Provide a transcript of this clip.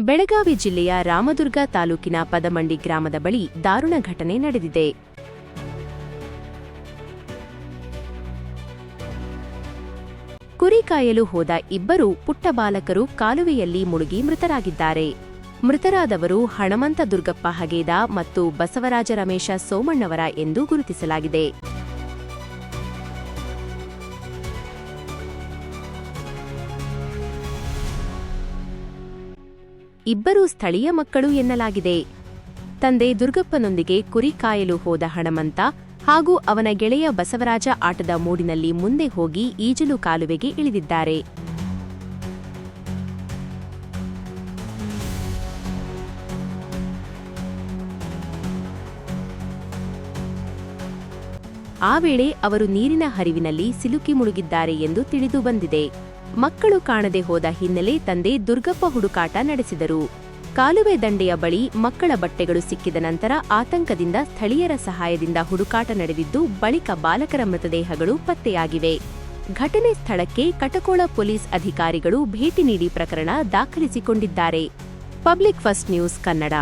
ಬೆಳಗಾವಿ ಜಿಲ್ಲೆಯ ರಾಮದುರ್ಗ ತಾಲೂಕಿನ ಪದಮಂಡಿ ಗ್ರಾಮದ ಬಳಿ ದಾರುಣ ಘಟನೆ ನಡೆದಿದೆ. ಕುರಿ ಕಾಯಲು ಹೋದ ಇಬ್ಬರು ಪುಟ್ಟ ಬಾಲಕರು ಕಾಲುವೆಯಲ್ಲಿ ಮುಳುಗಿ ಮೃತರಾಗಿದ್ದಾರೆ. ಮೃತರಾದವರು ಹಣಮಂತ ದುರ್ಗಪ್ಪ ಹಗೇದ ಮತ್ತು ಬಸವರಾಜ ರಮೇಶ ಸೋಮಣ್ಣವರ ಎಂದು ಗುರುತಿಸಲಾಗಿದೆ. ಇಬ್ಬರೂ ಸ್ಥಳೀಯ ಮಕ್ಕಳು ಎನ್ನಲಾಗಿದೆ. ತಂದೆ ದುರ್ಗಪ್ಪನೊಂದಿಗೆ ಕುರಿ ಕಾಯಲು ಹೋದ ಹಣಮಂತ ಹಾಗೂ ಅವನ ಗೆಳೆಯ ಬಸವರಾಜ ಆಟದ ಮೂಡಿನಲ್ಲಿ ಮುಂದೆ ಹೋಗಿ ಈಜಲು ಕಾಲುವೆಗೆ ಇಳಿದಿದ್ದಾರೆ. ಆ ವೇಳೆ ಅವರು ನೀರಿನ ಹರಿವಿನಲ್ಲಿ ಸಿಲುಕಿ ಮುಳುಗಿದ್ದಾರೆ ಎಂದು ತಿಳಿದು ಬಂದಿದೆ. ಮಕ್ಕಳು ಕಾಣದೆ ಹೋದ ಹಿನ್ನೆಲೆ ತಂದೆ ದುರ್ಗಪ್ಪ ಹುಡುಕಾಟ ನಡೆಸಿದರು. ಕಾಲುವೆ ದಂಡೆಯ ಬಳಿ ಮಕ್ಕಳ ಬಟ್ಟೆಗಳು ಸಿಕ್ಕಿದ ನಂತರ ಆತಂಕದಿಂದ ಸ್ಥಳೀಯರ ಸಹಾಯದಿಂದ ಹುಡುಕಾಟ ನಡೆದಿದ್ದು, ಬಳಿಕ ಬಾಲಕರ ಮೃತದೇಹಗಳು ಪತ್ತೆಯಾಗಿವೆ. ಘಟನೆ ಸ್ಥಳಕ್ಕೆ ಕಟಕೋಳ ಪೊಲೀಸ್ ಅಧಿಕಾರಿಗಳು ಭೇಟಿ ನೀಡಿ ಪ್ರಕರಣ ದಾಖಲಿಸಿಕೊಂಡಿದ್ದಾರೆ. Public first news Kannada.